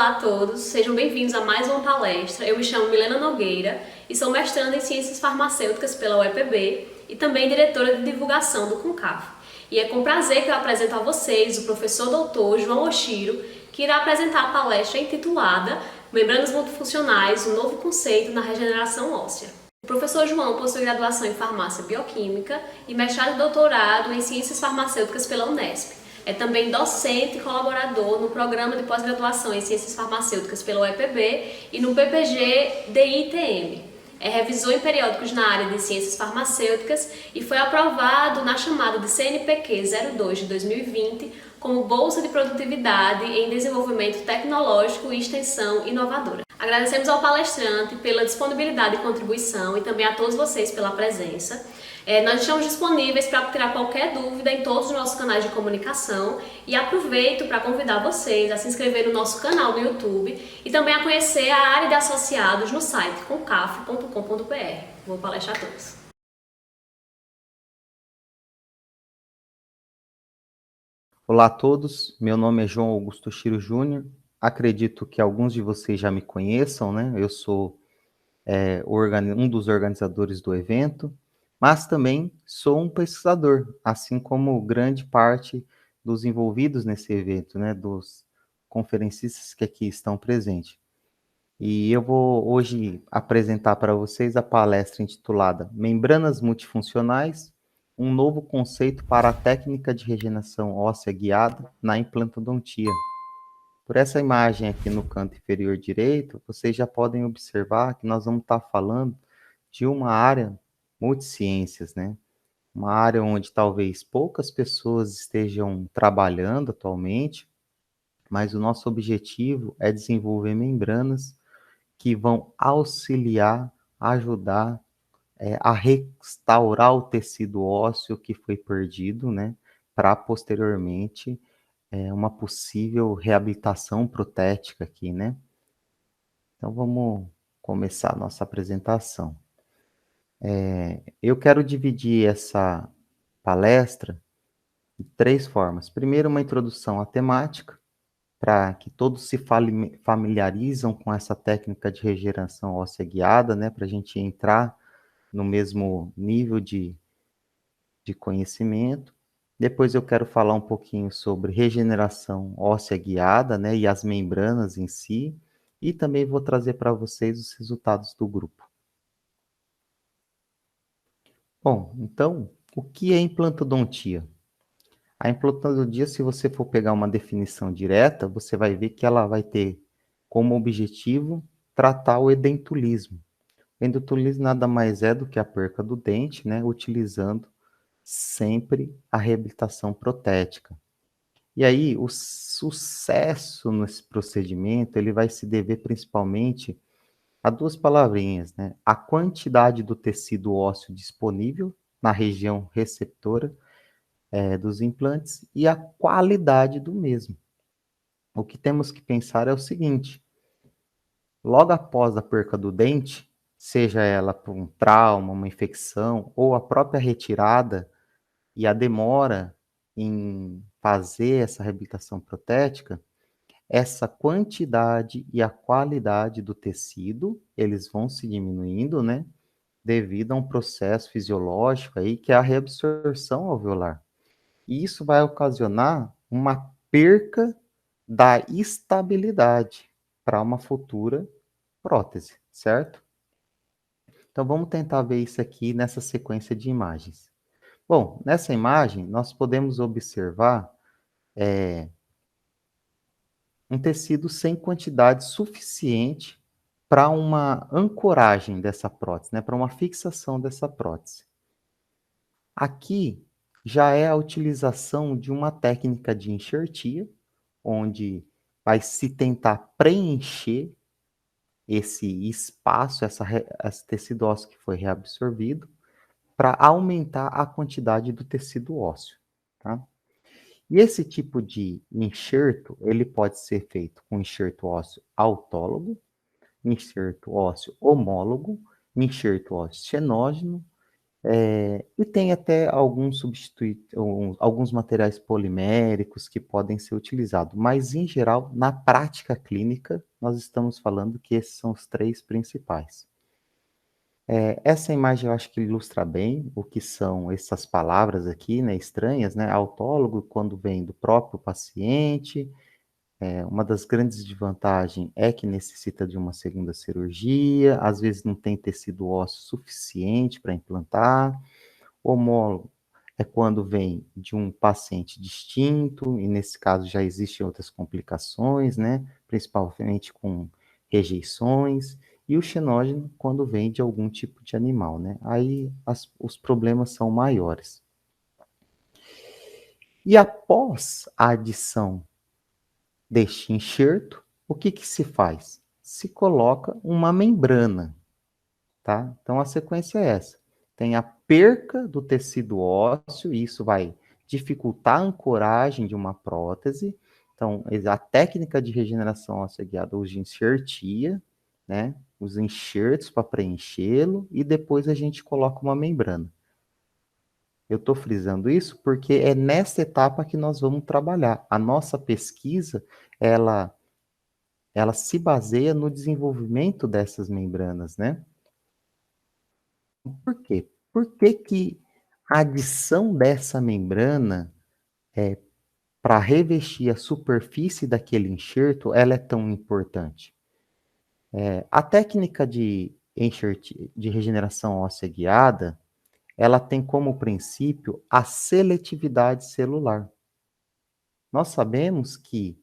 Olá a todos, sejam bem-vindos a mais uma palestra. Eu me chamo Milena Nogueira e sou mestranda em Ciências Farmacêuticas pela UEPB e também diretora de divulgação do CONCAF. E é com prazer que eu apresento a vocês o professor doutor João Oshiro, que irá apresentar a palestra intitulada Membranas Multifuncionais, um novo conceito na regeneração óssea. O professor João possui graduação em farmácia bioquímica e mestrado e doutorado em Ciências Farmacêuticas pela Unesp. É também docente e colaborador no programa de pós-graduação em Ciências Farmacêuticas pela UEPB e no PPG DITM. É revisor em periódicos na área de Ciências Farmacêuticas e foi aprovado na chamada de CNPq 02 de 2020 como Bolsa de Produtividade em Desenvolvimento Tecnológico e Extensão Inovadora. Agradecemos ao palestrante pela disponibilidade e contribuição e também a todos vocês pela presença. Nós estamos disponíveis para tirar qualquer dúvida em todos os nossos canais de comunicação e aproveito para convidar vocês a se inscrever no nosso canal no YouTube e também a conhecer a área de associados no site concaf.com.br. Vou palestrar a todos. Olá a todos, meu nome é João Augusto Chiro Júnior, acredito que alguns de vocês já me conheçam, né? Eu sou um dos organizadores do evento, mas também sou um pesquisador, assim como grande parte dos envolvidos nesse evento, né? Dos conferencistas que aqui estão presentes. E eu vou hoje apresentar para vocês a palestra intitulada Membranas Multifuncionais, um novo conceito para a técnica de regeneração óssea guiada na implantodontia. Por essa imagem aqui no canto inferior direito, vocês já podem observar que nós vamos estar falando de uma área multiciências, né? Uma área onde talvez poucas pessoas estejam trabalhando atualmente, mas o nosso objetivo é desenvolver membranas que vão auxiliar, ajudar a restaurar o tecido ósseo que foi perdido, né? Para posteriormente uma possível reabilitação protética aqui, né? Então vamos começar a nossa apresentação. Eu quero dividir essa palestra de 3 formas. Primeiro, uma introdução à temática, para que todos se familiarizam com essa técnica de regeneração óssea guiada, né? Para a gente entrar no mesmo nível de conhecimento. Depois eu quero falar um pouquinho sobre regeneração óssea guiada, né, e as membranas em si, e também vou trazer para vocês os resultados do grupo. Bom, então, o que é implantodontia? A implantodontia, se você for pegar uma definição direta, você vai ver que ela vai ter como objetivo tratar o edentulismo. O edentulismo nada mais é do que a perca do dente, né, utilizando sempre a reabilitação protética. E aí, o sucesso nesse procedimento, ele vai se dever principalmente a 2 palavrinhas, né? A quantidade do tecido ósseo disponível na região receptora dos implantes e a qualidade do mesmo. O que temos que pensar é o seguinte: logo após a perca do dente, seja ela por um trauma, uma infecção ou a própria retirada e a demora em fazer essa reabilitação protética, essa quantidade e a qualidade do tecido, eles vão se diminuindo, né? Devido a um processo fisiológico aí, que é a reabsorção alveolar. E isso vai ocasionar uma perca da estabilidade para uma futura prótese, certo? Então vamos tentar ver isso aqui nessa sequência de imagens. Bom, nessa imagem nós podemos observar um tecido sem quantidade suficiente para uma ancoragem dessa prótese, né, para uma fixação dessa prótese. Aqui já é a utilização de uma técnica de enxertia, onde vai se tentar preencher esse espaço, esse tecido ósseo que foi reabsorvido, para aumentar a quantidade do tecido ósseo, tá? E esse tipo de enxerto, ele pode ser feito com enxerto ósseo autólogo, enxerto ósseo homólogo, enxerto ósseo xenógeno E tem até alguns materiais poliméricos que podem ser utilizados, mas em geral, na prática clínica, nós estamos falando que esses são os três principais. Essa imagem eu acho que ilustra bem o que são essas palavras aqui, né, estranhas, né? Autólogo, quando vem do próprio paciente. Uma das grandes desvantagens é que necessita de uma segunda cirurgia, às vezes não tem tecido ósseo suficiente para implantar. Homólogo é quando vem de um paciente distinto, e nesse caso já existem outras complicações, né? Principalmente com rejeições. E o xenógeno, quando vem de algum tipo de animal, né? Aí os problemas são maiores. E após a adição deste enxerto, o que que se faz? Se coloca uma membrana, tá? Então a sequência é essa. Tem a perca do tecido ósseo, e isso vai dificultar a ancoragem de uma prótese. Então, a técnica de regeneração óssea guiada usa enxertia, né? Os enxertos para preenchê-lo, e depois a gente coloca uma membrana. Eu estou frisando isso porque é nessa etapa que nós vamos trabalhar. A nossa pesquisa, ela se baseia no desenvolvimento dessas membranas, né? Por quê? Por que que a adição dessa membrana para revestir a superfície daquele enxerto, ela é tão importante? A técnica de regeneração óssea guiada, ela tem como princípio a seletividade celular. Nós sabemos que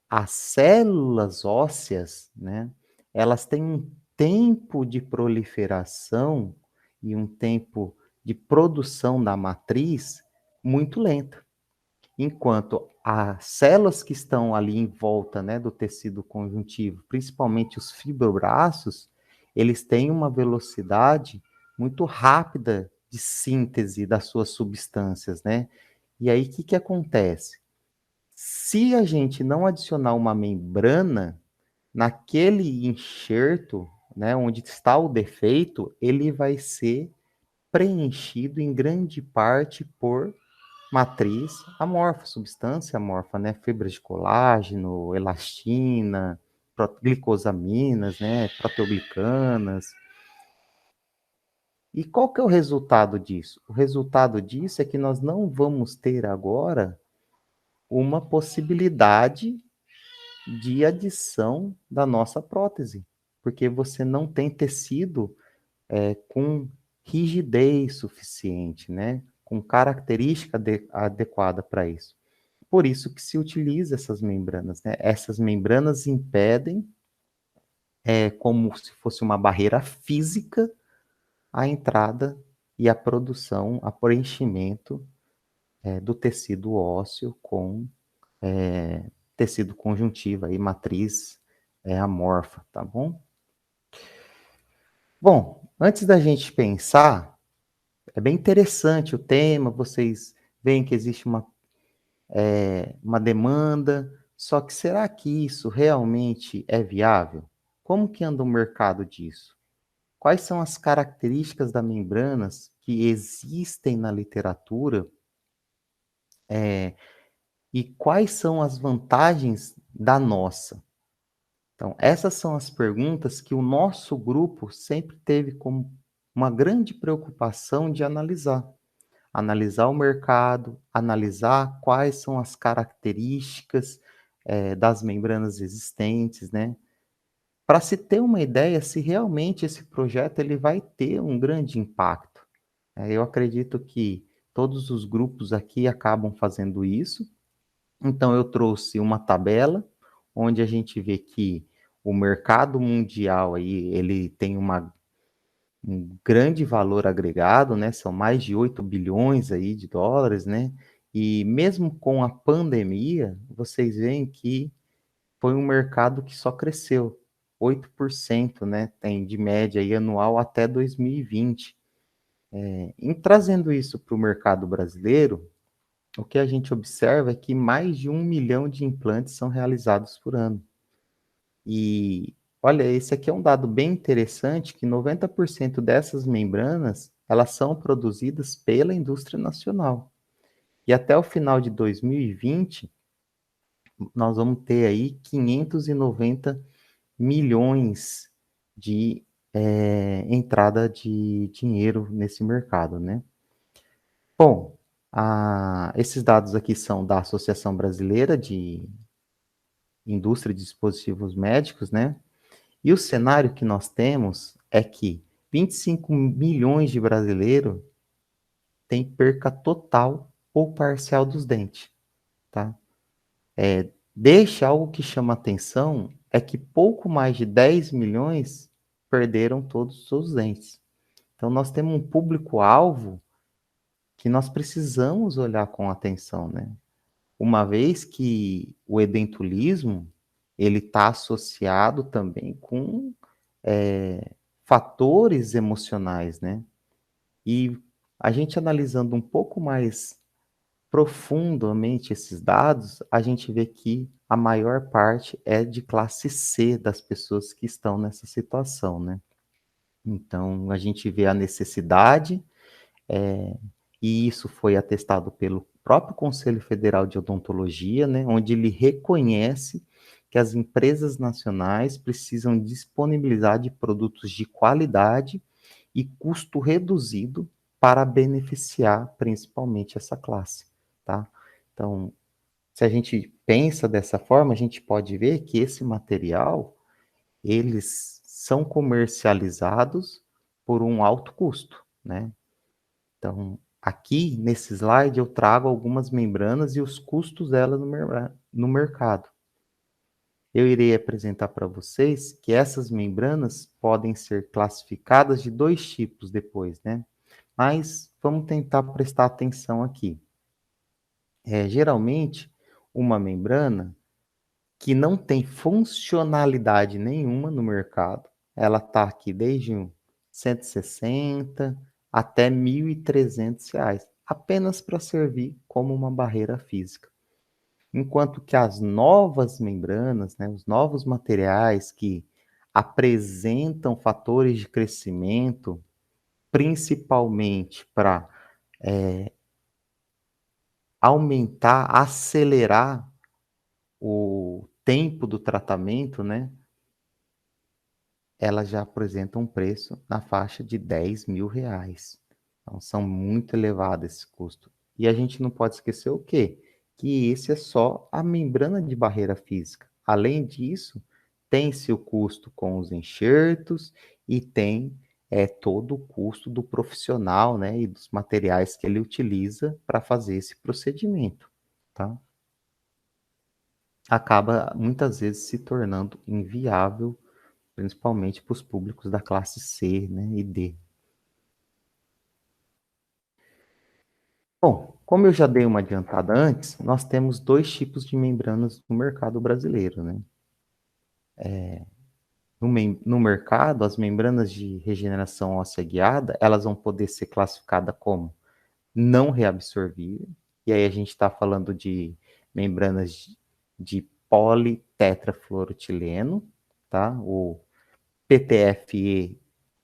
as células ósseas, né, elas têm um tempo de proliferação e um tempo de produção da matriz muito lenta. Enquanto as células que estão ali em volta, né, do tecido conjuntivo, principalmente os fibroblastos, eles têm uma velocidade muito rápida de síntese das suas substâncias, né? E aí, o que que acontece? Se a gente não adicionar uma membrana naquele enxerto, né, onde está o defeito, ele vai ser preenchido em grande parte por matriz amorfa, substância amorfa, né, fibras de colágeno, elastina, glicosaminas, né, proteoglicanas. E qual que é o resultado disso? O resultado disso é que nós não vamos ter agora uma possibilidade de adição da nossa prótese, porque você não tem tecido com rigidez suficiente, né? Com característica adequada para isso. Por isso que se utiliza essas membranas, né? Essas membranas impedem, como se fosse uma barreira física, a entrada e a produção, a preenchimento do tecido ósseo com tecido conjuntivo, aí, matriz amorfa, tá bom? Bom, antes da gente pensar, é bem interessante o tema, vocês veem que existe uma demanda, só que será que isso realmente é viável? Como que anda o mercado disso? Quais são as características das membranas que existem na literatura e quais são as vantagens da nossa? Então, essas são as perguntas que o nosso grupo sempre teve como uma grande preocupação de analisar. Analisar o mercado, analisar quais são as características das membranas existentes, né? Para se ter uma ideia se realmente esse projeto ele vai ter um grande impacto. Eu acredito que todos os grupos aqui acabam fazendo isso. Então, eu trouxe uma tabela onde a gente vê que o mercado mundial aí, ele tem um grande valor agregado, né? São mais de 8 bilhões aí de dólares, né? E mesmo com a pandemia, vocês veem que foi um mercado que só cresceu 8%, né? Tem de média aí anual até 2020. Em trazendo isso para o mercado brasileiro, o que a gente observa é que mais de 1 milhão de implantes são realizados por ano. E olha, esse aqui é um dado bem interessante, que 90% dessas membranas elas são produzidas pela indústria nacional. E até o final de 2020, nós vamos ter aí 590 milhões de entrada de dinheiro nesse mercado, né? Bom, esses dados aqui são da Associação Brasileira de Indústria de Dispositivos Médicos, né? E o cenário que nós temos é que 25 milhões de brasileiros têm perca total ou parcial dos dentes, tá? Deixa algo que chama atenção é que pouco mais de 10 milhões perderam todos os seus dentes. Então, nós temos um público-alvo que nós precisamos olhar com atenção, né? Uma vez que o edentulismo, ele está associado também com fatores emocionais, né? E a gente analisando um pouco mais profundamente esses dados, a gente vê que a maior parte é de classe C das pessoas que estão nessa situação, né? Então, a gente vê a necessidade, e isso foi atestado pelo próprio Conselho Federal de Odontologia, né, onde ele reconhece que as empresas nacionais precisam disponibilizar de produtos de qualidade e custo reduzido para beneficiar principalmente essa classe, tá? Então, se a gente pensa dessa forma, a gente pode ver que esse material, eles são comercializados por um alto custo, né? Então, aqui nesse slide eu trago algumas membranas e os custos delas no mercado. Eu irei apresentar para vocês que essas membranas podem ser classificadas de dois tipos depois, né? Mas vamos tentar prestar atenção aqui. Geralmente, uma membrana que não tem funcionalidade nenhuma no mercado, ela está aqui desde 160 até R$ 1.300, apenas para servir como uma barreira física. Enquanto que as novas membranas, né, os novos materiais que apresentam fatores de crescimento, principalmente para aumentar, acelerar o tempo do tratamento, né? Elas já apresentam um preço na faixa de R$ 10.000. Então, são muito elevados esse custo. E a gente não pode esquecer o quê? Que esse é só a membrana de barreira física. Além disso, tem-se o custo com os enxertos e tem todo o custo do profissional, né, e dos materiais que ele utiliza para fazer esse procedimento, tá? Acaba muitas vezes se tornando inviável, principalmente para os públicos da classe C, né, e D. Bom, como eu já dei uma adiantada antes, nós temos dois tipos de membranas no mercado brasileiro, né? No mercado, as membranas de regeneração óssea guiada, elas vão poder ser classificadas como não reabsorvível, e aí a gente está falando de membranas de politetrafluoroetileno, tá? O PTFE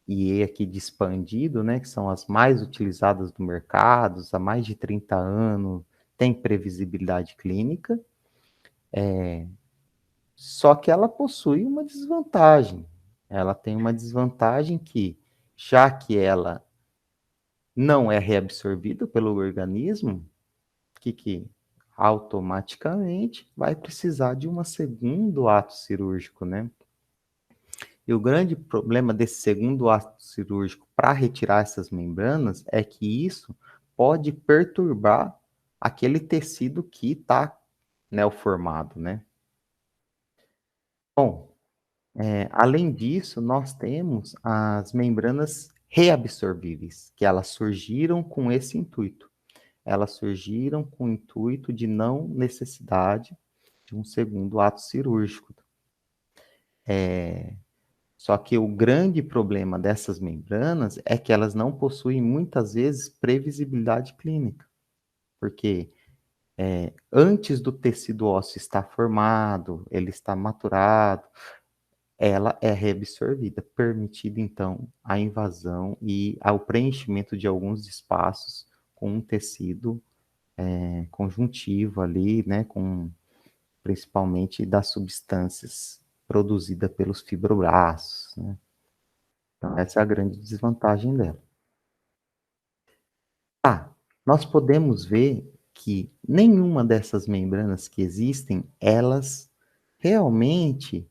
e E aqui de expandido, né, que são as mais utilizadas no mercado, há mais de 30 anos, tem previsibilidade clínica, só que ela possui uma desvantagem. Ela tem uma desvantagem que, já que ela não é reabsorvida pelo organismo, que automaticamente vai precisar de um segundo ato cirúrgico, né? E o grande problema desse segundo ato cirúrgico para retirar essas membranas é que isso pode perturbar aquele tecido que está neoformado, né? Bom, além disso, nós temos as membranas reabsorvíveis, que elas surgiram com esse intuito. Elas surgiram com o intuito de não necessidade de um segundo ato cirúrgico. Só que o grande problema dessas membranas é que elas não possuem muitas vezes previsibilidade clínica, porque antes do tecido ósseo estar formado, ele está maturado, ela é reabsorvida, permitindo então a invasão e ao preenchimento de alguns espaços com um tecido conjuntivo ali, né, com principalmente das substâncias produzidas pelos fibroblastos, né? Então, essa é a grande desvantagem dela. Nós podemos ver que nenhuma dessas membranas que existem, elas realmente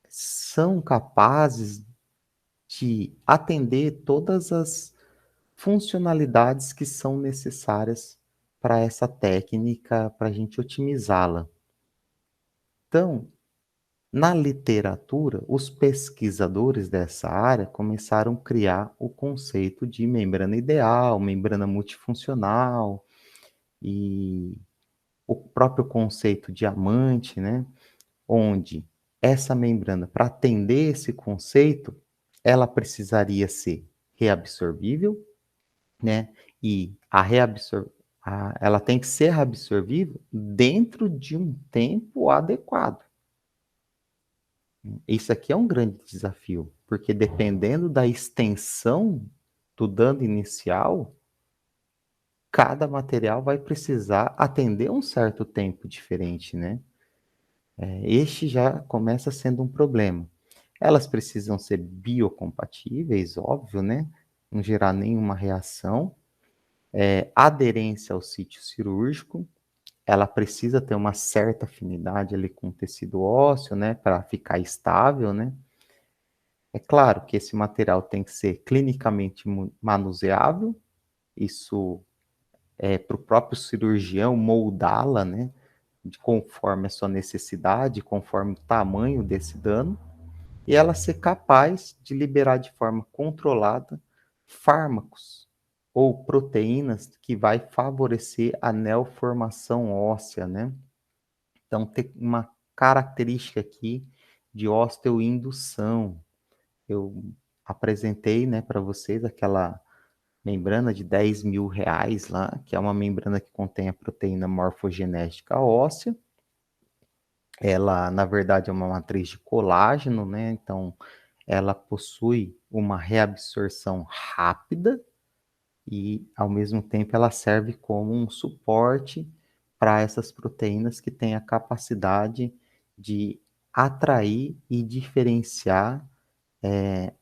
são capazes de atender todas as funcionalidades que são necessárias para essa técnica, para a gente otimizá-la. Então, na literatura, os pesquisadores dessa área começaram a criar o conceito de membrana ideal, membrana multifuncional e o próprio conceito diamante, né? Onde essa membrana, para atender esse conceito, ela precisaria ser reabsorvível, né? E ela tem que ser reabsorvível dentro de um tempo adequado. Isso aqui é um grande desafio, porque dependendo da extensão do dano inicial, cada material vai precisar atender um certo tempo diferente, né? Este já começa sendo um problema. Elas precisam ser biocompatíveis, óbvio, né? Não gerar nenhuma reação. Aderência ao sítio cirúrgico, ela precisa ter uma certa afinidade ali com o tecido ósseo, né? Para ficar estável, né? É claro que esse material tem que ser clinicamente manuseável, isso é para o próprio cirurgião moldá-la, né? Conforme a sua necessidade, conforme o tamanho desse dano, e ela ser capaz de liberar de forma controlada fármacos ou proteínas que vai favorecer a neoformação óssea, né? Então, tem uma característica aqui de osteoindução. Eu apresentei, né, para vocês aquela membrana de R$ 10.000 lá, que é uma membrana que contém a proteína morfogenética óssea. Ela, na verdade, é uma matriz de colágeno, né? Então, ela possui uma reabsorção rápida e, ao mesmo tempo, ela serve como um suporte para essas proteínas que têm a capacidade de atrair e diferenciar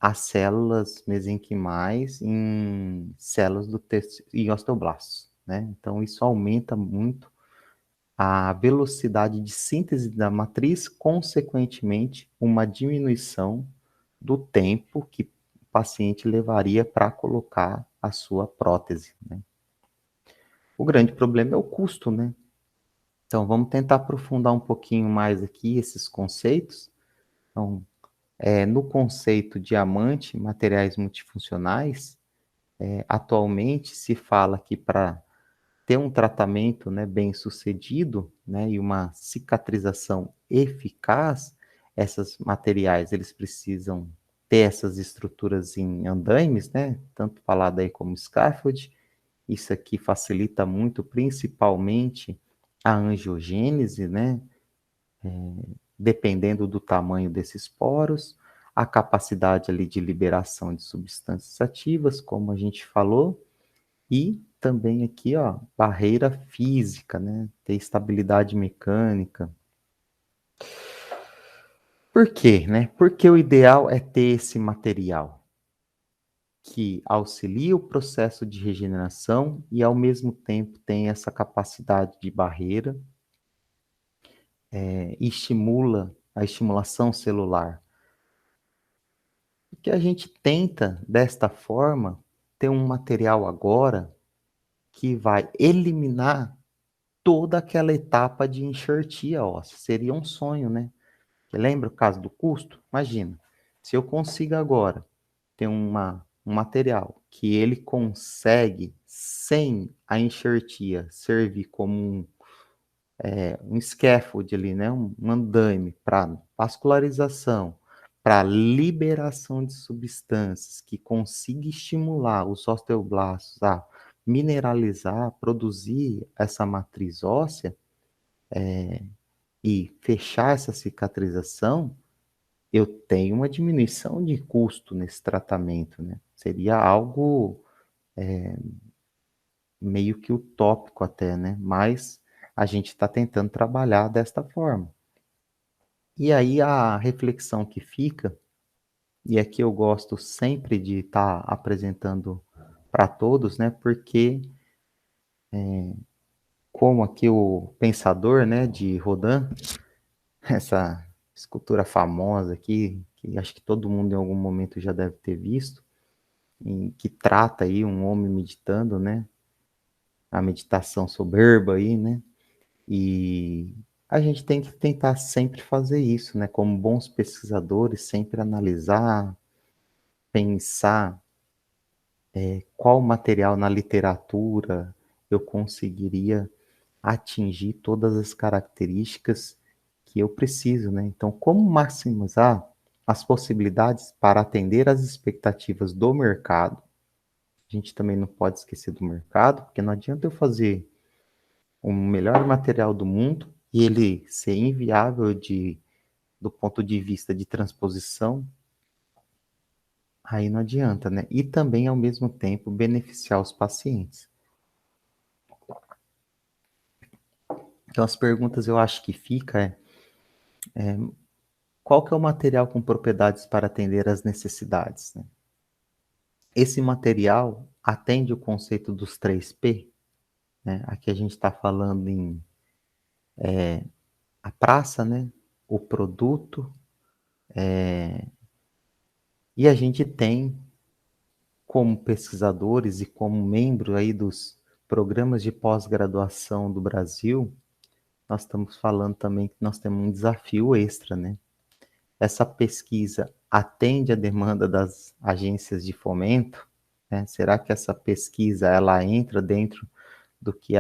as células mesenquimais em células do em osteoblastos, né? Então, isso aumenta muito a velocidade de síntese da matriz, consequentemente, uma diminuição do tempo que o paciente levaria para colocar a sua prótese, né? O grande problema é o custo, né? Então, vamos tentar aprofundar um pouquinho mais aqui esses conceitos. Então, no conceito diamante, materiais multifuncionais, atualmente se fala que para ter um tratamento, né, bem sucedido, né, e uma cicatrização eficaz, esses materiais eles precisam ter essas estruturas em andaimes, né, tanto falado aí como scaffold. Isso aqui facilita muito, principalmente a angiogênese, né, dependendo do tamanho desses poros, a capacidade ali de liberação de substâncias ativas, como a gente falou, e também aqui, ó, barreira física, né? Ter estabilidade mecânica. Por quê, né? Porque o ideal é ter esse material que auxilia o processo de regeneração e, ao mesmo tempo, tem essa capacidade de barreira, e estimula a estimulação celular. Porque a gente tenta, desta forma, ter um material agora que vai eliminar toda aquela etapa de enxertia óssea. Seria um sonho, né? Você lembra o caso do custo? Imagina, se eu consigo agora ter um material que ele consegue, sem a enxertia, servir como um scaffold ali, né? Um andaime para vascularização, para liberação de substâncias, que consiga estimular os osteoblastos a mineralizar, produzir essa matriz óssea, e fechar essa cicatrização, eu tenho uma diminuição de custo nesse tratamento, né? Seria algo meio que utópico até, né? Mas a gente está tentando trabalhar desta forma. E aí a reflexão que fica, e aqui eu gosto sempre de estar apresentando para todos, né? Porque como aqui o pensador, né, de Rodin, essa escultura famosa aqui, que acho que todo mundo em algum momento já deve ter visto, em que trata aí um homem meditando, né? A meditação soberba aí, né? E a gente tem que tentar sempre fazer isso, né? Como bons pesquisadores, sempre analisar, pensar qual material na literatura eu conseguiria atingir todas as características que eu preciso, né? Então, como maximizar as possibilidades para atender às expectativas do mercado? A gente também não pode esquecer do mercado, porque não adianta eu fazer o melhor material do mundo e ele ser inviável do ponto de vista de transposição, aí não adianta, né? E também, ao mesmo tempo, beneficiar os pacientes. Então, as perguntas eu acho que fica qual que é o material com propriedades para atender às necessidades, né? Esse material atende o conceito dos 3P, né? Aqui a gente está falando em a praça, né? O produto, e a gente tem, como pesquisadores e como membro aí dos programas de pós-graduação do Brasil, nós estamos falando também que nós temos um desafio extra, né? Essa pesquisa atende a demanda das agências de fomento, né? Será que essa pesquisa ela entra dentro do que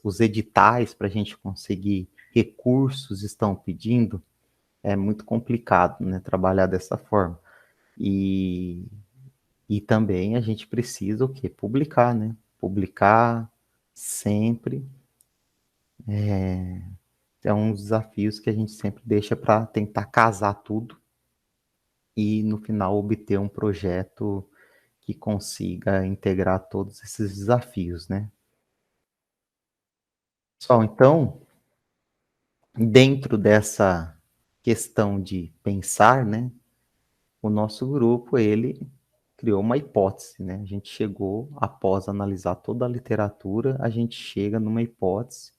os editais para a gente conseguir recursos estão pedindo? É muito complicado, né? Trabalhar dessa forma. E, e também a gente precisa o quê? Publicar, né? Publicar sempre. É um dos desafios que a gente sempre deixa para tentar casar tudo e no final obter um projeto que consiga integrar todos esses desafios, né? Pessoal, então, dentro dessa questão de pensar, né, o nosso grupo, ele criou uma hipótese, né? A gente chegou, após analisar toda a literatura, a gente chega numa hipótese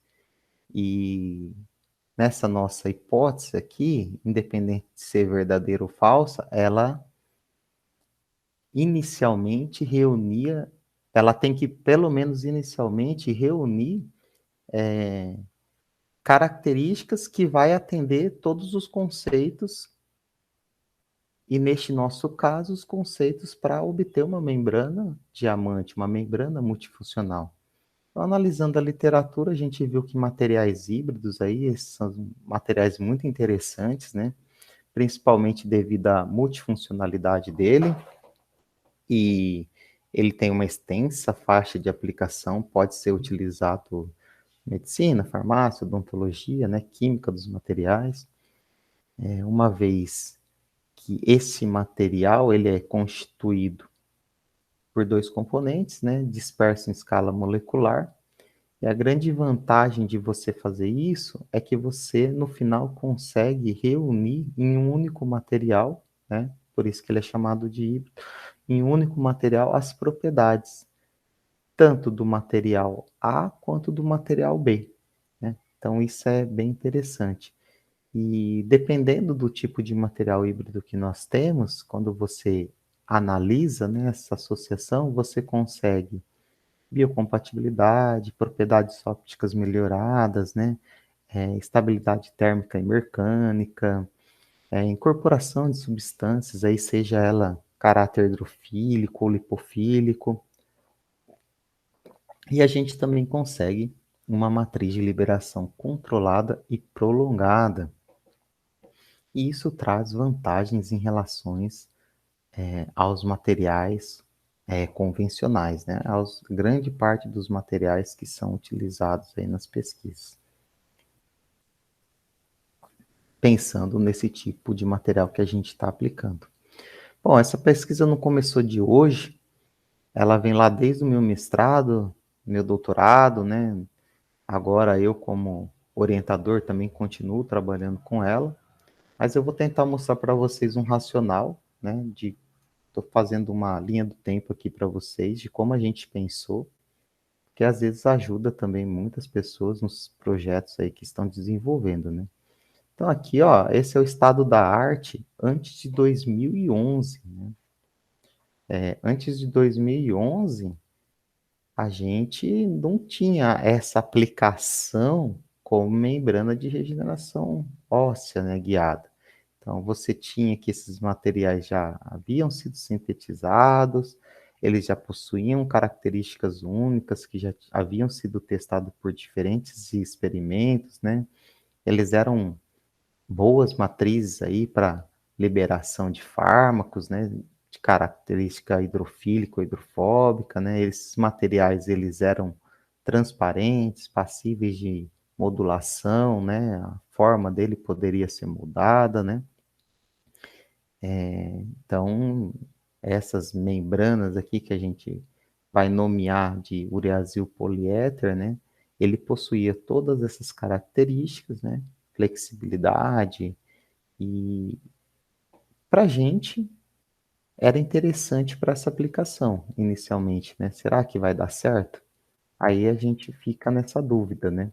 e nessa nossa hipótese aqui, independente de ser verdadeira ou falsa, ela inicialmente reunia, ela tem que, pelo menos inicialmente, reunir características que vai atender todos os conceitos, e neste nosso caso, os conceitos para obter uma membrana diamante, uma membrana multifuncional. Então, analisando a literatura, a gente viu que materiais híbridos aí, esses são materiais muito interessantes, né? Principalmente devido à multifuncionalidade dele, e ele tem uma extensa faixa de aplicação, pode ser utilizado em medicina, farmácia, odontologia, né, química dos materiais. Uma vez que esse material ele é constituído por dois componentes, né, dispersos em escala molecular, e a grande vantagem de você fazer isso é que você, no final, consegue reunir em um único material, né, por isso que ele é chamado de híbrido, em um único material as propriedades, tanto do material A quanto do material B, né? Então, isso é bem interessante. E dependendo do tipo de material híbrido que nós temos, quando você analisa, né, essa associação, você consegue biocompatibilidade, propriedades ópticas melhoradas, né, estabilidade térmica e mecânica, incorporação de substâncias, aí seja ela caráter hidrofílico ou lipofílico, e a gente também consegue uma matriz de liberação controlada e prolongada. E isso traz vantagens em relações aos materiais convencionais, né? Aos grande parte dos materiais que são utilizados aí nas pesquisas. pensando nesse tipo de material que a gente está aplicando. Bom, essa pesquisa não começou de hoje, ela vem lá desde o meu mestrado, meu doutorado, né? Agora eu, como orientador, também continuo trabalhando com ela, mas eu vou tentar mostrar para vocês um racional, né? Estou fazendo uma linha do tempo aqui para vocês de como a gente pensou, que às vezes ajuda também muitas pessoas nos projetos aí que estão desenvolvendo, né? Então aqui, ó, esse é o estado da arte antes de 2011, né? Antes de 2011, a gente não tinha essa aplicação como membrana de regeneração óssea, né, guiada. Então, você tinha que esses materiais já haviam sido sintetizados, eles já possuíam características únicas que já haviam sido testados por diferentes experimentos, né? Eles eram boas matrizes aí para liberação de fármacos, né, de característica hidrofílica ou hidrofóbica, né? Esses materiais eles eram transparentes, passíveis de modulação, né? A forma dele poderia ser mudada, né? Então, essas membranas aqui que a gente vai nomear de ureazil poliéter, né? Ele possuía todas essas características, né? Flexibilidade, e para a gente era interessante para essa aplicação inicialmente, né? Será que vai dar certo? Aí a gente fica nessa dúvida, né?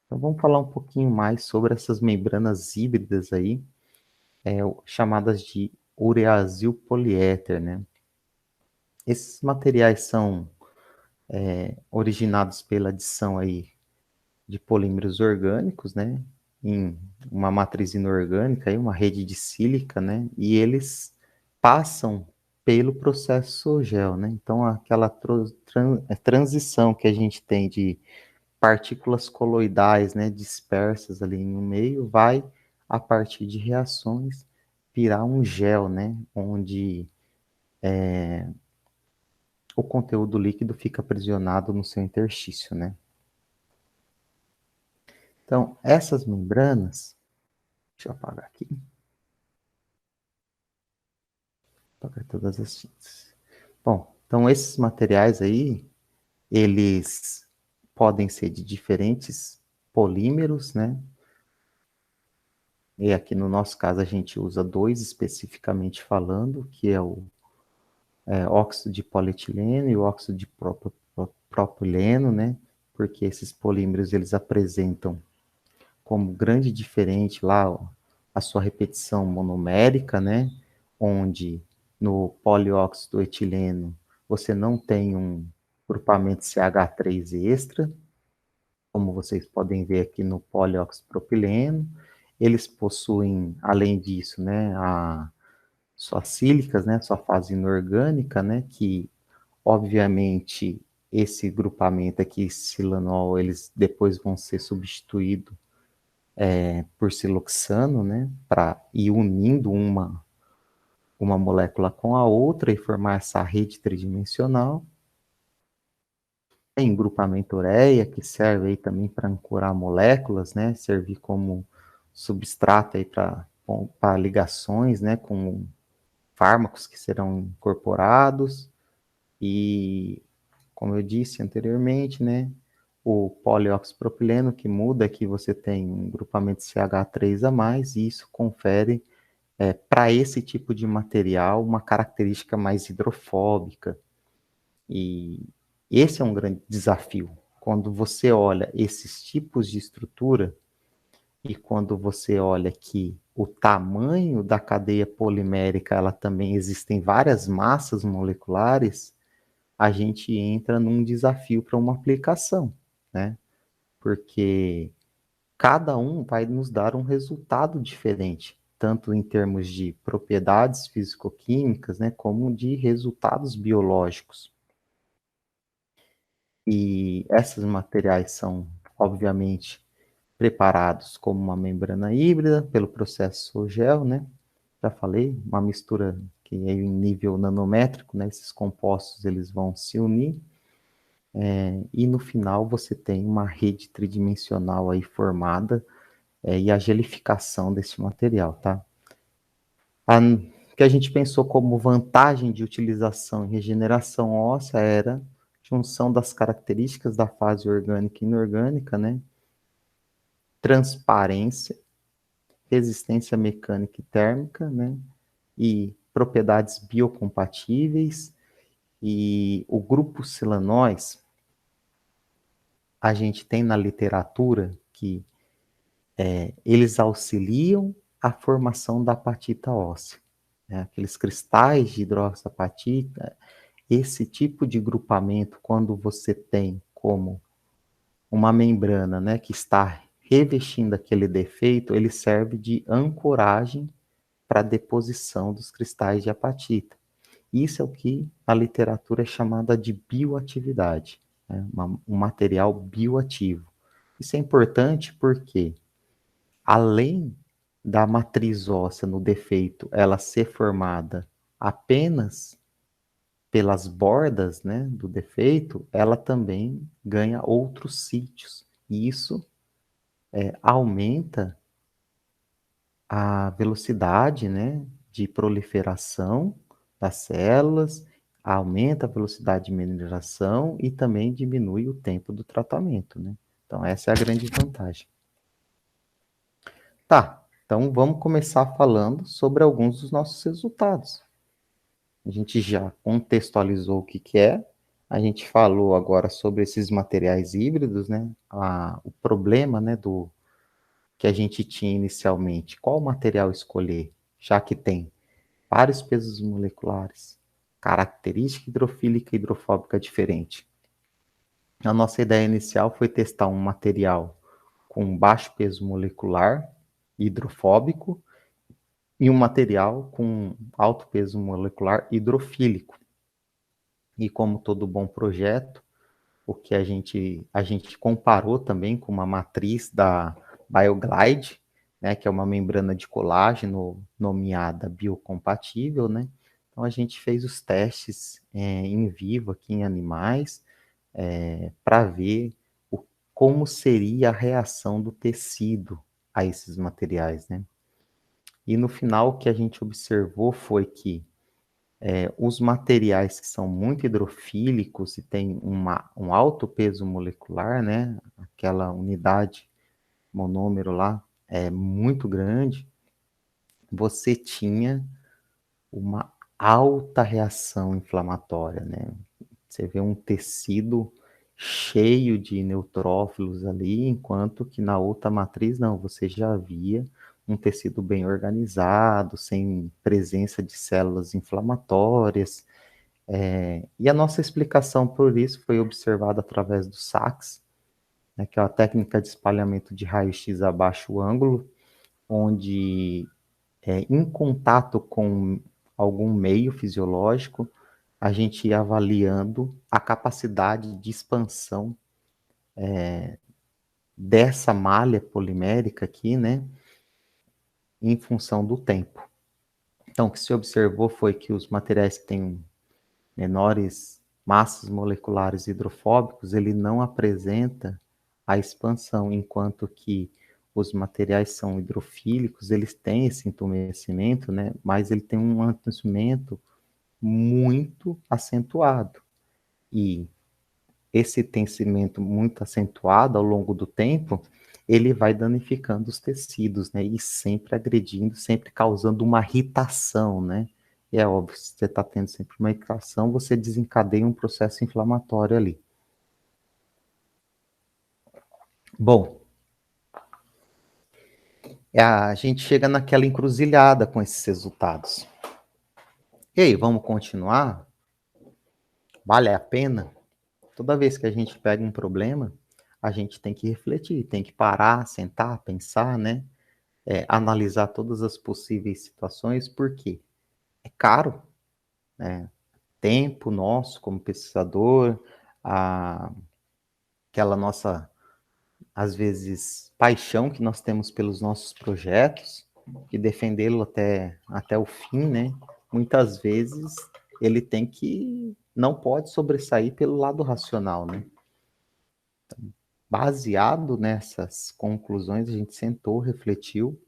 Então vamos falar um pouquinho mais sobre essas membranas híbridas aí, chamadas de ureazil poliéter, né? Esses materiais são originados pela adição aí de polímeros orgânicos, né? Em uma matriz inorgânica, aí, uma rede de sílica, né? E eles passam pelo processo gel, né? Então, aquela transição que a gente tem de partículas coloidais, né, dispersas ali no meio, vai, a partir de reações, virar um gel, né? Onde o conteúdo líquido fica aprisionado no seu interstício, né? Então, essas membranas, deixa eu apagar aqui, apagar todas as tintas. Bom, então esses materiais aí, eles podem ser de diferentes polímeros, né? E aqui no nosso caso a gente usa dois especificamente falando, que é o óxido de polietileno e o óxido de propileno, né? Porque esses polímeros eles apresentam como grande diferente lá ó, a sua repetição monomérica, né? Onde no polióxido etileno você não tem um grupamento CH3 extra, como vocês podem ver aqui no polióxido propileno. Eles possuem, além disso, né, suas sílicas, né, sua fase inorgânica, né, que obviamente esse grupamento aqui, silanol, eles depois vão ser substituídos por siloxano, né, para ir unindo uma molécula com a outra e formar essa rede tridimensional. Tem grupamento ureia, que serve aí também para ancorar moléculas, né, servir como substrato aí para ligações, né, com fármacos que serão incorporados. E, como eu disse anteriormente, né, o polióxido que muda que você tem um grupamento CH3 a mais, e isso confere para esse tipo de material uma característica mais hidrofóbica. E esse é um grande desafio. Quando você olha esses tipos de estrutura e quando você olha que o tamanho da cadeia polimérica, ela também existem várias massas moleculares, a gente entra num desafio para uma aplicação, né? Porque cada um vai nos dar um resultado diferente, tanto em termos de propriedades físico-químicas, né, como de resultados biológicos. E esses materiais são, obviamente, preparados como uma membrana híbrida pelo processo gel, né? Já falei, uma mistura que é em nível nanométrico, né? Esses compostos eles vão se unir e no final você tem uma rede tridimensional aí formada e a gelificação desse material, tá? O que a gente pensou como vantagem de utilização e regeneração óssea era junção das características da fase orgânica e inorgânica, né? Transparência, resistência mecânica e térmica, né? E propriedades biocompatíveis. E o grupo silanóis, a gente tem na literatura que eles auxiliam a formação da apatita óssea, né? Aqueles cristais de hidroxapatita, esse tipo de grupamento, quando você tem como uma membrana, né, que está revestindo aquele defeito, ele serve de ancoragem para a deposição dos cristais de apatita. Isso é o que a literatura é chamada de bioatividade, né? Um material bioativo. Isso é importante porque, além da matriz óssea no defeito ela ser formada apenas pelas bordas, né, do defeito, ela também ganha outros sítios. E isso aumenta a velocidade, né, de proliferação das células, aumenta a velocidade de mineração e também diminui o tempo do tratamento, né? Então, essa é a grande vantagem. Tá, então vamos começar falando sobre alguns dos nossos resultados. A gente já contextualizou o que que é, a gente falou agora sobre esses materiais híbridos, né? O problema, né, do que a gente tinha inicialmente, qual material escolher, já que tem vários pesos moleculares, característica hidrofílica e hidrofóbica diferente. A nossa ideia inicial foi testar um material com baixo peso molecular, hidrofóbico, e um material com alto peso molecular hidrofílico. E como todo bom projeto, o que a gente comparou também com uma matriz da BioGlide, né, que é uma membrana de colágeno nomeada biocompatível, né? Então a gente fez os testes em vivo aqui em animais para ver como seria a reação do tecido a esses materiais, né? E no final o que a gente observou foi que os materiais que são muito hidrofílicos e têm um alto peso molecular, né? Aquela unidade monômero lá é muito grande, você tinha uma alta reação inflamatória, né? Você vê um tecido cheio de neutrófilos ali, enquanto que na outra matriz não, você já via um tecido bem organizado, sem presença de células inflamatórias. E a nossa explicação por isso foi observada através do SAX, né, que é uma técnica de espalhamento de raio-x a baixo ângulo, onde, em contato com algum meio fisiológico, a gente ia avaliando a capacidade de expansão dessa malha polimérica aqui, né, em função do tempo. Então, o que se observou foi que os materiais que têm menores massas moleculares hidrofóbicos, ele não apresenta a expansão, enquanto que os materiais são hidrofílicos, eles têm esse entumecimento, né? Mas ele tem um entumecimento muito acentuado. E esse entumecimento muito acentuado ao longo do tempo, ele vai danificando os tecidos, né? E sempre agredindo, sempre causando uma irritação, né? E é óbvio, se você está tendo sempre uma irritação, você desencadeia um processo inflamatório ali. Bom, a gente chega naquela encruzilhada com esses resultados. E aí, vamos continuar? Vale a pena? Toda vez que a gente pega um problema, a gente tem que refletir, tem que parar, sentar, pensar, né? Analisar todas as possíveis situações, porque é caro, né? Tempo nosso como pesquisador, aquela nossa, às vezes, paixão que nós temos pelos nossos projetos, e defendê-lo até o fim, né? Muitas vezes ele não pode sobressair pelo lado racional, né? Baseado nessas conclusões, a gente sentou, refletiu,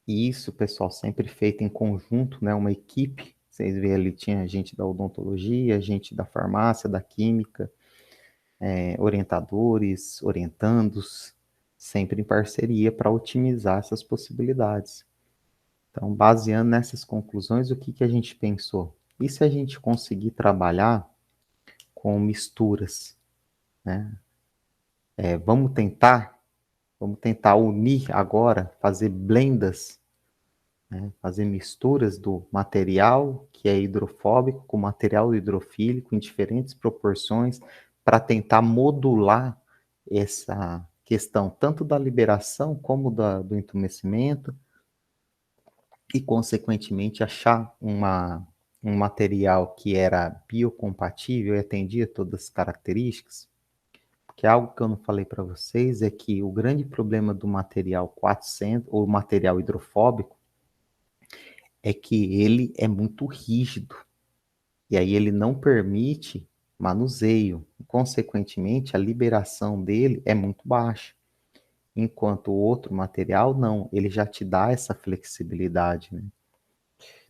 e isso, pessoal, sempre feito em conjunto, né? Uma equipe. Vocês veem ali, tinha gente da odontologia, gente da farmácia, da química, orientadores, orientandos, sempre em parceria para otimizar essas possibilidades. Então, baseando nessas conclusões, o que que a gente pensou? E se a gente conseguir trabalhar com misturas, né? Vamos tentar unir agora, fazer blendas, né? Fazer misturas do material que é hidrofóbico com material hidrofílico em diferentes proporções para tentar modular essa questão tanto da liberação como do entumecimento e, consequentemente, achar um material que era biocompatível e atendia todas as características. Porque algo que eu não falei para vocês é que o grande problema do material 400, ou material hidrofóbico, é que ele é muito rígido. E aí ele não permite manuseio. Consequentemente, a liberação dele é muito baixa. Enquanto o outro material, não. Ele já te dá essa flexibilidade, né?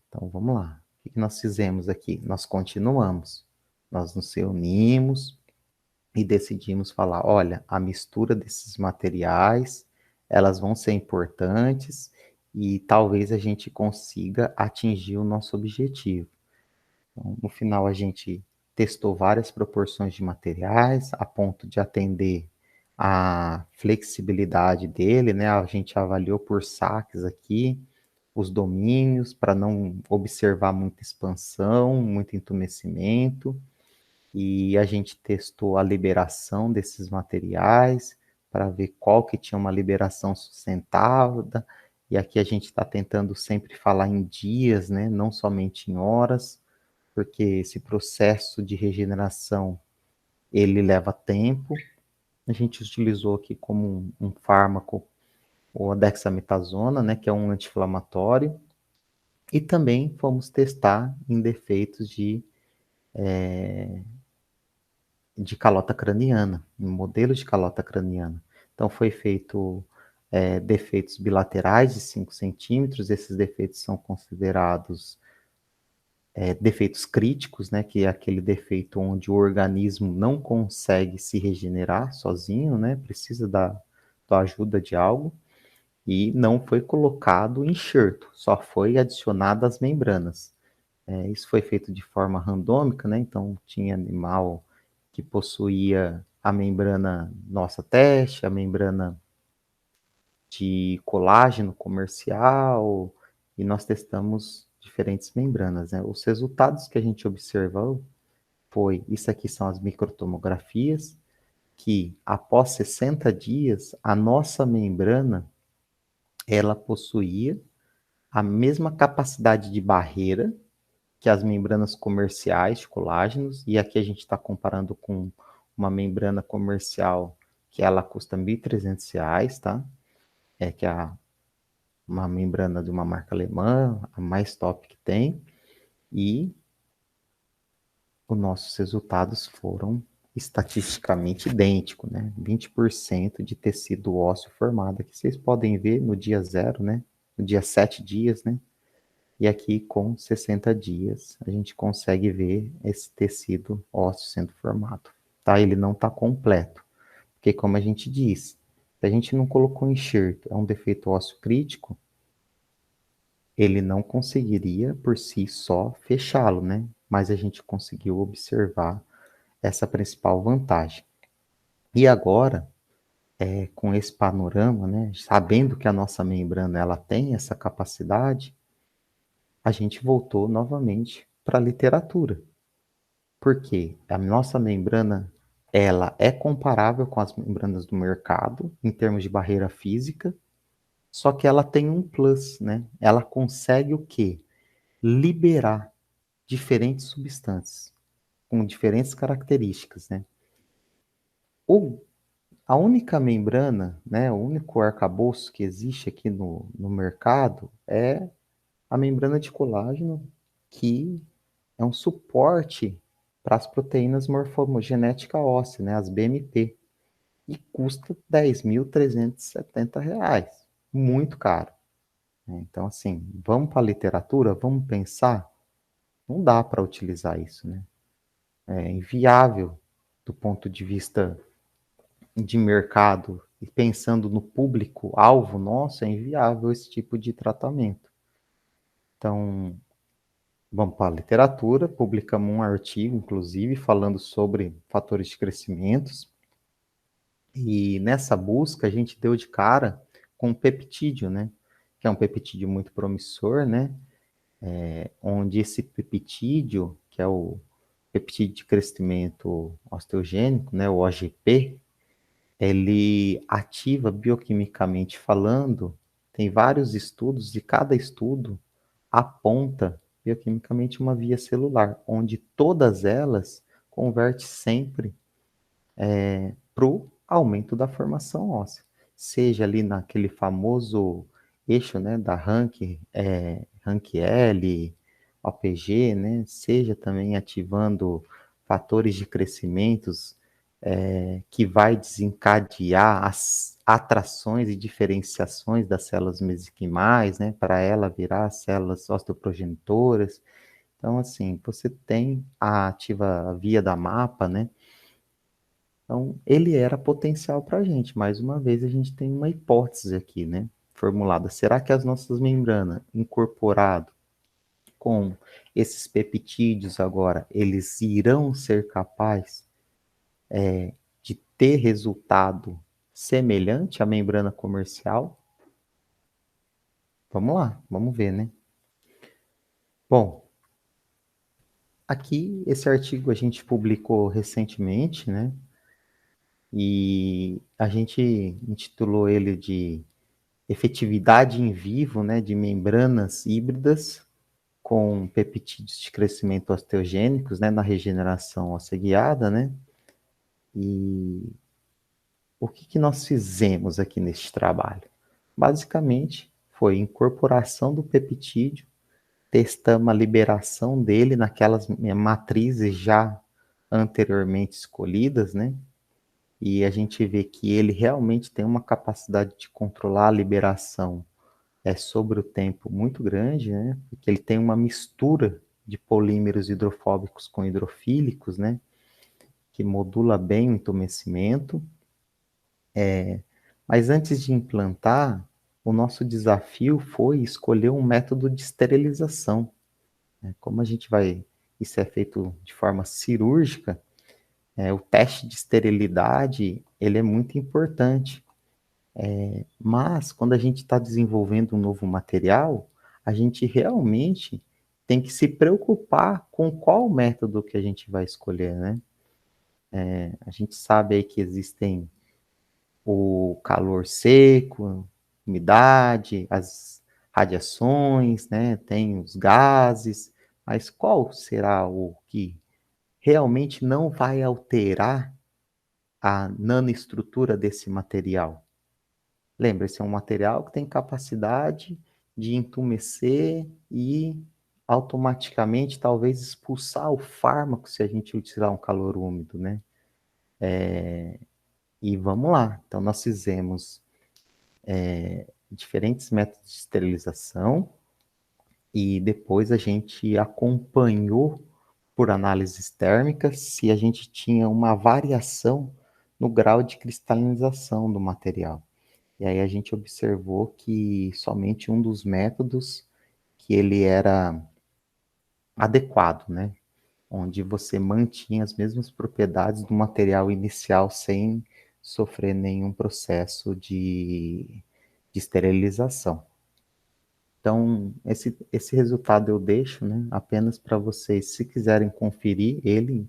Então, vamos lá. O que nós fizemos aqui? Nós continuamos. Nós nos reunimos e decidimos falar, olha, a mistura desses materiais, elas vão ser importantes e talvez a gente consiga atingir o nosso objetivo. Então, no final, a gente testou várias proporções de materiais a ponto de atender a flexibilidade dele, né? A gente avaliou por saques aqui os domínios para não observar muita expansão, muito entumecimento, e a gente testou a liberação desses materiais para ver qual que tinha uma liberação sustentada, e aqui a gente está tentando sempre falar em dias, né? Não somente em horas, porque esse processo de regeneração ele leva tempo. A gente utilizou aqui como um fármaco o dexametasona, né, que é um anti-inflamatório, e também fomos testar em defeitos de calota craniana, em modelos de calota craniana. Então foi feito defeitos bilaterais de 5 centímetros, esses defeitos são considerados defeitos críticos, né, que é aquele defeito onde o organismo não consegue se regenerar sozinho, né, precisa da ajuda de algo, e não foi colocado enxerto, só foi adicionado as membranas. Isso foi feito de forma randômica, né, então tinha animal que possuía a membrana nossa teste, a membrana de colágeno comercial, e nós testamos diferentes membranas, né? Os resultados que a gente observou isso aqui são as microtomografias, que após 60 dias, a nossa membrana, ela possuía a mesma capacidade de barreira que as membranas comerciais de colágenos, e aqui a gente está comparando com uma membrana comercial que ela custa R$ 1.300, tá? Que é uma membrana de uma marca alemã, a mais top que tem, e os nossos resultados foram estatisticamente idênticos, né? 20% de tecido ósseo formado. Aqui vocês podem ver no dia 0, né? No dia 7 dias, né? E aqui com 60 dias a gente consegue ver esse tecido ósseo sendo formado, tá? Ele não está completo, porque como a gente diz, se a gente não colocou enxerto, é um defeito ósseo crítico, ele não conseguiria por si só fechá-lo, né? Mas a gente conseguiu observar essa principal vantagem. E agora, com esse panorama, né, sabendo que a nossa membrana ela tem essa capacidade, a gente voltou novamente para a literatura. Porque a nossa membrana ela é comparável com as membranas do mercado em termos de barreira física, só que ela tem um plus, né? Ela consegue o quê? Liberar diferentes substâncias com diferentes características, né? O, a única membrana, né, o único arcabouço que existe aqui no mercado é a membrana de colágeno, que é um suporte para as proteínas morfogenética óssea, né, as BMP. e custa R$ 10.370, muito caro. Então, assim, vamos para a literatura, vamos pensar, não dá para utilizar isso, né? É inviável do ponto de vista de mercado e pensando no público-alvo nosso, é inviável esse tipo de tratamento. Então, vamos para a literatura, publicamos um artigo, inclusive, falando sobre fatores de crescimento, e nessa busca a gente deu de cara com o peptídeo, né? Que é um peptídeo muito promissor, né? Onde esse peptídeo, que é o peptídeo de crescimento osteogênico, né? O OGP, ele ativa bioquimicamente falando, tem vários estudos e cada estudo aponta bioquimicamente uma via celular, onde todas elas convertem sempre para o aumento da formação óssea, seja ali naquele famoso eixo, né, da RANQ-L, OPG, né, seja também ativando fatores de crescimentos que vai desencadear as atrações e diferenciações das células mesenquimais, né, para ela virar células osteoprogenitoras. Então, assim, você tem a ativa via da mapa, né? Então, ele era potencial para a gente. Mais uma vez, a gente tem uma hipótese aqui, né? Formulada. Será que as nossas membranas, incorporado com esses peptídeos agora, eles irão ser capazes de ter resultado semelhante à membrana comercial? Vamos lá, vamos ver, né? Bom, aqui esse artigo a gente publicou recentemente, né? E a gente intitulou ele de efetividade em vivo, né, de membranas híbridas com peptídeos de crescimento osteogênicos, né, na regeneração óssea guiada, né? E o que nós fizemos aqui neste trabalho? Basicamente, foi incorporação do peptídeo, testamos a liberação dele naquelas matrizes já anteriormente escolhidas, né? E a gente vê que ele realmente tem uma capacidade de controlar a liberação sobre o tempo muito grande, né? Porque ele tem uma mistura de polímeros hidrofóbicos com hidrofílicos, né? Que modula bem o entumecimento. Mas antes de implantar, o nosso desafio foi escolher um método de esterilização, né? Como a gente vai, isso é feito de forma cirúrgica, o teste de esterilidade, ele é muito importante. Mas, quando a gente está desenvolvendo um novo material, a gente realmente tem que se preocupar com qual método que a gente vai escolher, né? A gente sabe aí que existem o calor seco, umidade, as radiações, né? Tem os gases, mas qual será o que realmente não vai alterar a nanoestrutura desse material? Lembra, esse é um material que tem capacidade de entumecer e automaticamente talvez expulsar o fármaco se a gente utilizar um calor úmido, né? E vamos lá. Então, nós fizemos diferentes métodos de esterilização e depois a gente acompanhou por análises térmicas se a gente tinha uma variação no grau de cristalização do material. E aí a gente observou que somente um dos métodos que ele era adequado, né? Onde você mantinha as mesmas propriedades do material inicial sem sofrer nenhum processo de esterilização. Então, esse resultado eu deixo, né, apenas para vocês, se quiserem conferir ele,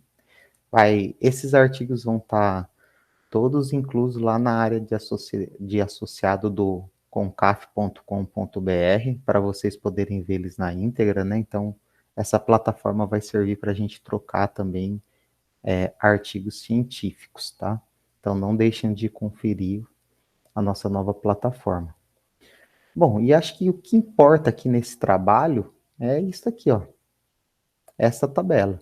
esses artigos vão estar todos inclusos lá na área de associado do concaf.com.br, para vocês poderem ver eles na íntegra, né? Então, essa plataforma vai servir para a gente trocar também artigos científicos, tá? Então, não deixem de conferir a nossa nova plataforma. Bom, e acho que o que importa aqui nesse trabalho é isso aqui, ó, essa tabela.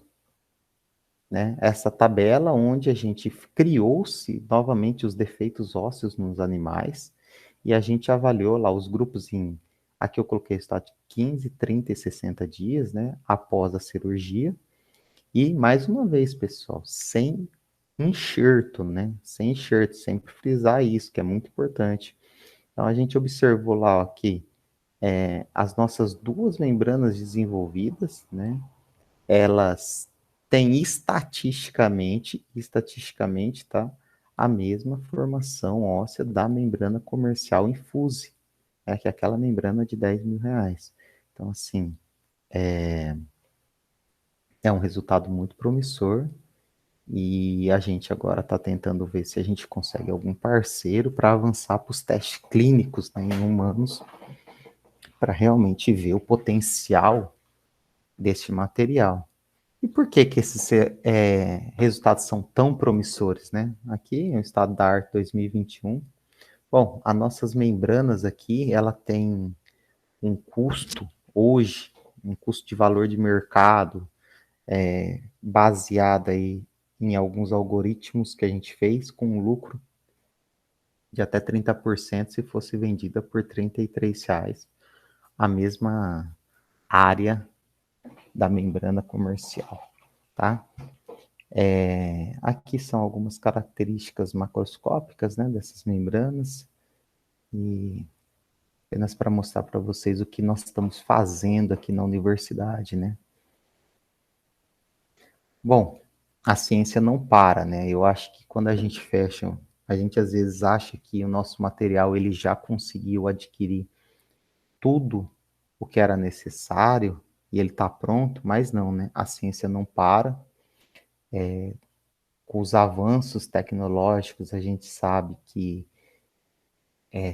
né? Essa tabela onde a gente criou-se novamente os defeitos ósseos nos animais e a gente avaliou lá os grupos em, aqui eu coloquei o estado de 15, 30 e 60 dias, né? Após a cirurgia. E, mais uma vez, pessoal, sem enxerto, né? Sem enxerto, sempre frisar isso, que é muito importante. Então, a gente observou lá ó, que as nossas duas membranas desenvolvidas, né? Elas têm estatisticamente, tá? A mesma formação óssea da membrana comercial Infuse, que é aquela membrana de R$ 10.000. Então, assim, é um resultado muito promissor. E a gente agora está tentando ver se a gente consegue algum parceiro para avançar para os testes clínicos, né, em humanos, para realmente ver o potencial deste material. E por que que esses resultados são tão promissores, né? Aqui é o estado da arte 2021. Bom, as nossas membranas aqui, ela tem um custo hoje, um custo de valor de mercado, baseado aí em alguns algoritmos que a gente fez com um lucro de até 30% se fosse vendida por R$ 33, a mesma área da membrana comercial, tá? Aqui são algumas características macroscópicas, né, dessas membranas e apenas para mostrar para vocês o que nós estamos fazendo aqui na universidade, né? Bom, a ciência não para, né? Eu acho que quando a gente fecha, a gente às vezes acha que o nosso material ele já conseguiu adquirir tudo o que era necessário e ele está pronto, mas não, né? A ciência não para. Com os avanços tecnológicos, a gente sabe que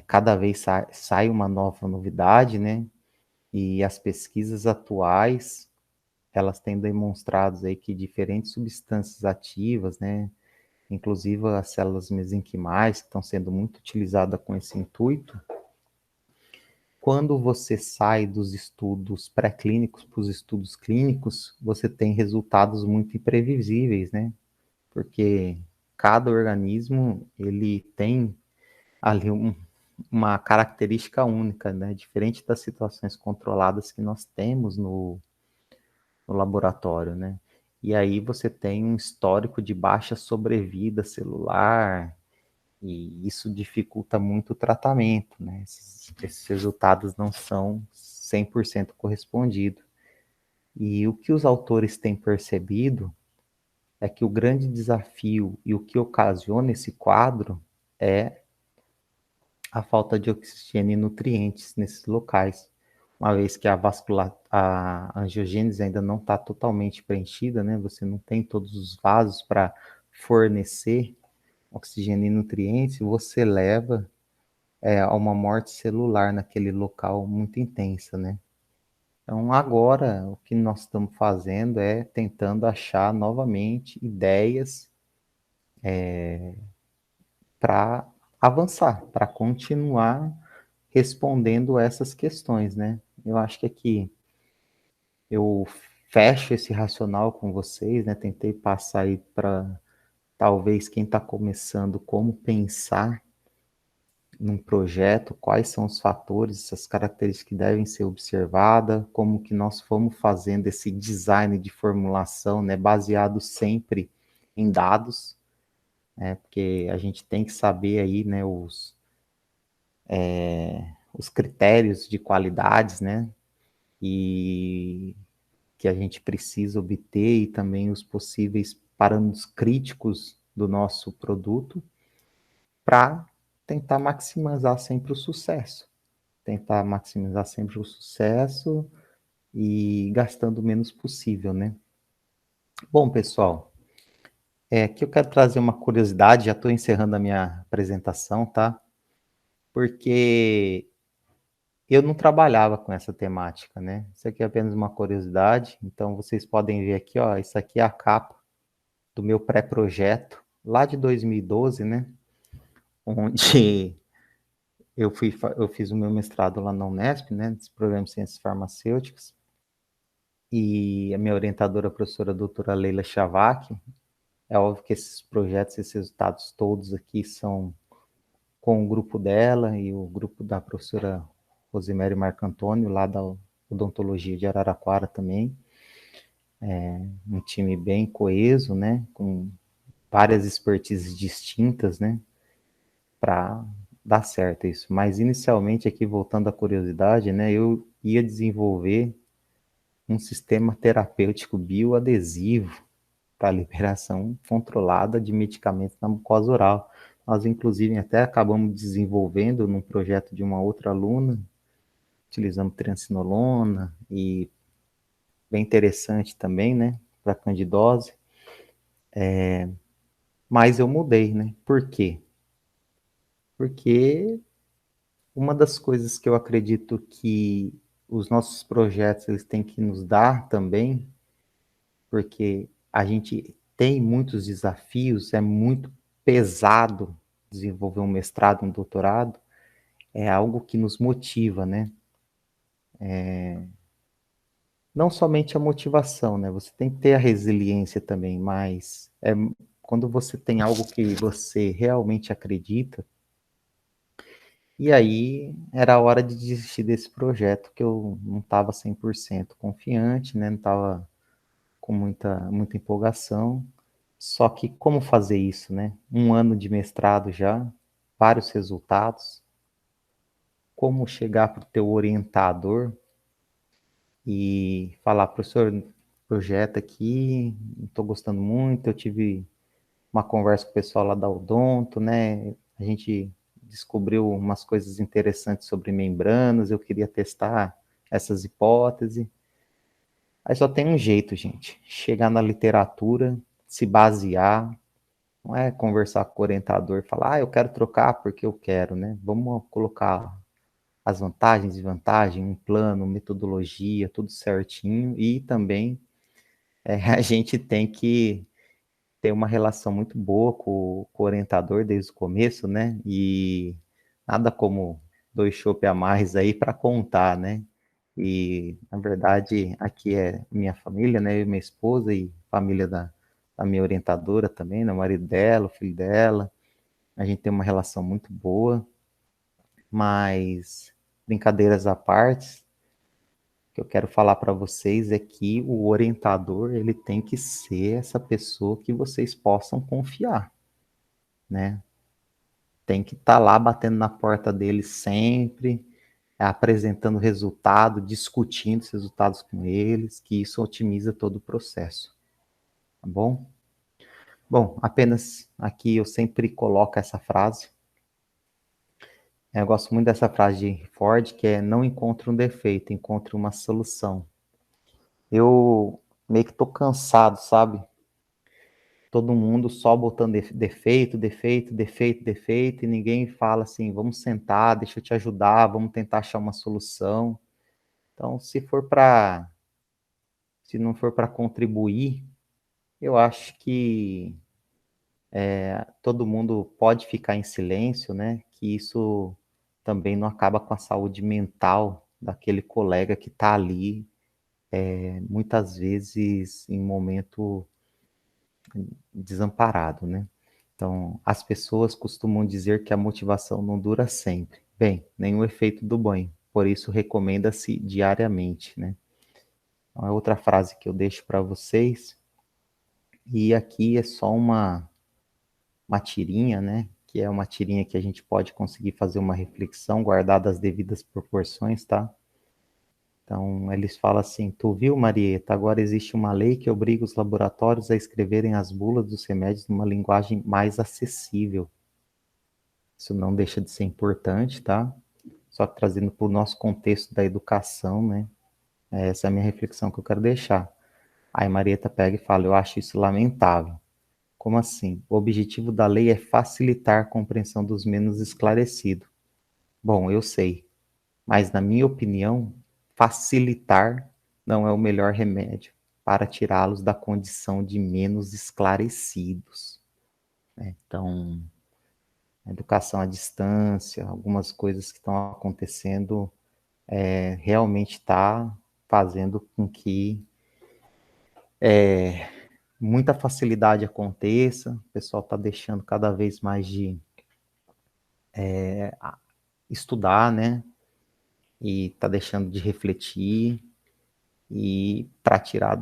cada vez sai uma nova novidade, né? E as pesquisas atuais, elas têm demonstrado aí que diferentes substâncias ativas, né? Inclusive as células mesenquimais, que estão sendo muito utilizadas com esse intuito, quando você sai dos estudos pré-clínicos para os estudos clínicos, você tem resultados muito imprevisíveis, né? Porque cada organismo, ele tem ali uma característica única, né? Diferente das situações controladas que nós temos no laboratório, né? E aí você tem um histórico de baixa sobrevida celular, e isso dificulta muito o tratamento, né? Esses resultados não são 100% correspondidos. E o que os autores têm percebido é que o grande desafio e o que ocasiona esse quadro é a falta de oxigênio e nutrientes nesses locais, uma vez que a angiogênese ainda não está totalmente preenchida, né? Você não tem todos os vasos para fornecer oxigênio e nutrientes, você leva a uma morte celular naquele local muito intensa, né? Então, agora, o que nós estamos fazendo é tentando achar novamente ideias para avançar, para continuar respondendo essas questões, né? Eu acho que aqui eu fecho esse racional com vocês, né? Tentei passar aí para talvez quem está começando como pensar num projeto, quais são os fatores, essas características que devem ser observadas, como que nós fomos fazendo esse design de formulação, né, baseado sempre em dados, né, porque a gente tem que saber aí, né, os critérios de qualidades, né, e que a gente precisa obter e também os possíveis parâmetros críticos do nosso produto para tentar maximizar sempre o sucesso. Tentar maximizar sempre o sucesso e gastando o menos possível, né? Bom, pessoal, aqui eu quero trazer uma curiosidade, já estou encerrando a minha apresentação, tá? Porque eu não trabalhava com essa temática, né? Isso aqui é apenas uma curiosidade, então vocês podem ver aqui, ó, isso aqui é a capa do meu pré-projeto, lá de 2012, né? Onde eu fiz o meu mestrado lá na Unesp, né? Nesse programa de Ciências Farmacêuticas. e a minha orientadora, a professora doutora Leila Chavak. É óbvio que esses projetos, esses resultados todos aqui são com o grupo dela e o grupo da professora Rosemary Marco Antônio, lá da Odontologia de Araraquara também. Um time bem coeso, né? Com várias expertises distintas, né? Para dar certo isso. Mas inicialmente, aqui voltando à curiosidade, né? Eu ia desenvolver um sistema terapêutico bioadesivo para liberação controlada de medicamentos na mucosa oral. Nós, inclusive, até acabamos desenvolvendo num projeto de uma outra aluna, utilizando triancinolona e bem interessante também, né, para candidose, mas eu mudei, né? Por quê? Porque uma das coisas que eu acredito que os nossos projetos eles têm que nos dar também, porque a gente tem muitos desafios, é muito pesado desenvolver um mestrado, um doutorado, é algo que nos motiva, né? Não somente a motivação, né? Você tem que ter a resiliência também, mas quando você tem algo que você realmente acredita, e aí era a hora de desistir desse projeto, que eu não estava 100% confiante, né? Não estava com muita empolgação. Só que como fazer isso, né? Um ano de mestrado já, vários resultados, como chegar para o teu orientador e falar, professor, projeto aqui, não estou gostando muito, eu tive uma conversa com o pessoal lá da Odonto, né? A gente descobriu umas coisas interessantes sobre membranas, eu queria testar essas hipóteses. Aí só tem um jeito, gente, chegar na literatura, se basear, não é conversar com o orientador e falar, eu quero trocar porque eu quero, né? Vamos colocar as vantagens e desvantagens, um plano, metodologia, tudo certinho. E também a gente tem que ter uma relação muito boa com o orientador desde o começo, né? E nada como dois chopp a mais aí para contar, né? E, na verdade, aqui é minha família, né? Eu e minha esposa e família da minha orientadora também, né? O marido dela, o filho dela. A gente tem uma relação muito boa, mas brincadeiras à parte, o que eu quero falar para vocês é que o orientador, ele tem que ser essa pessoa que vocês possam confiar, né? Tem que estar lá batendo na porta dele sempre, apresentando resultado, discutindo os resultados com eles, que isso otimiza todo o processo, tá bom? Bom, apenas aqui eu sempre coloco essa frase. Eu gosto muito dessa frase de Henry Ford, que é não encontre um defeito, encontre uma solução. Eu meio que tô cansado, sabe? Todo mundo só botando defeito, defeito, defeito, defeito, e ninguém fala assim, vamos sentar, deixa eu te ajudar, vamos tentar achar uma solução. Então, se não for para contribuir, eu acho que todo mundo pode ficar em silêncio, né? Que isso também não acaba com a saúde mental daquele colega que está ali, muitas vezes em momento desamparado, né? Então, as pessoas costumam dizer que a motivação não dura sempre. Bem, nenhum efeito do banho, por isso recomenda-se diariamente, né? Então, é outra frase que eu deixo para vocês. E aqui é só uma tirinha, né? Que é uma tirinha que a gente pode conseguir fazer uma reflexão, guardada as devidas proporções, tá? Então, eles falam assim: tu viu, Marieta? Agora existe uma lei que obriga os laboratórios a escreverem as bulas dos remédios numa linguagem mais acessível. Isso não deixa de ser importante, tá? Só que trazendo para o nosso contexto da educação, né? Essa é a minha reflexão que eu quero deixar. Aí Marieta pega e fala: eu acho isso lamentável. Como assim? O objetivo da lei é facilitar a compreensão dos menos esclarecidos. Bom, eu sei, mas na minha opinião, facilitar não é o melhor remédio para tirá-los da condição de menos esclarecidos, né? Então, a educação à distância, algumas coisas que estão acontecendo, realmente está fazendo com que muita facilidade aconteça, o pessoal está deixando cada vez mais de estudar, né? E está deixando de refletir, e para tirar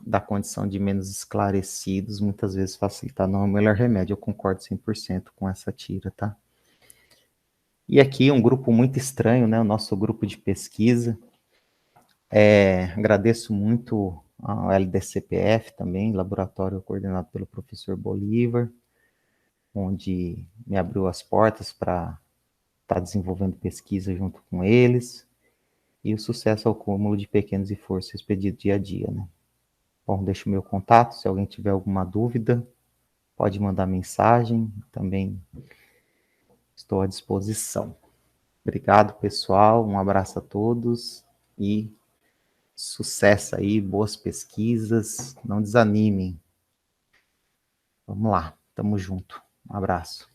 da condição de menos esclarecidos, muitas vezes facilitar não é o melhor remédio. Eu concordo 100% com essa tira, tá? E aqui um grupo muito estranho, né? O nosso grupo de pesquisa. Agradeço muito ao LDCPF também, laboratório coordenado pelo professor Bolívar, onde me abriu as portas para estar desenvolvendo pesquisa junto com eles, e o sucesso ao cúmulo de pequenos esforços expedidos dia a dia, né? Bom, deixo o meu contato, se alguém tiver alguma dúvida, pode mandar mensagem, também estou à disposição. Obrigado, pessoal, um abraço a todos e sucesso aí, boas pesquisas, não desanimem. Vamos lá, tamo junto. Um abraço.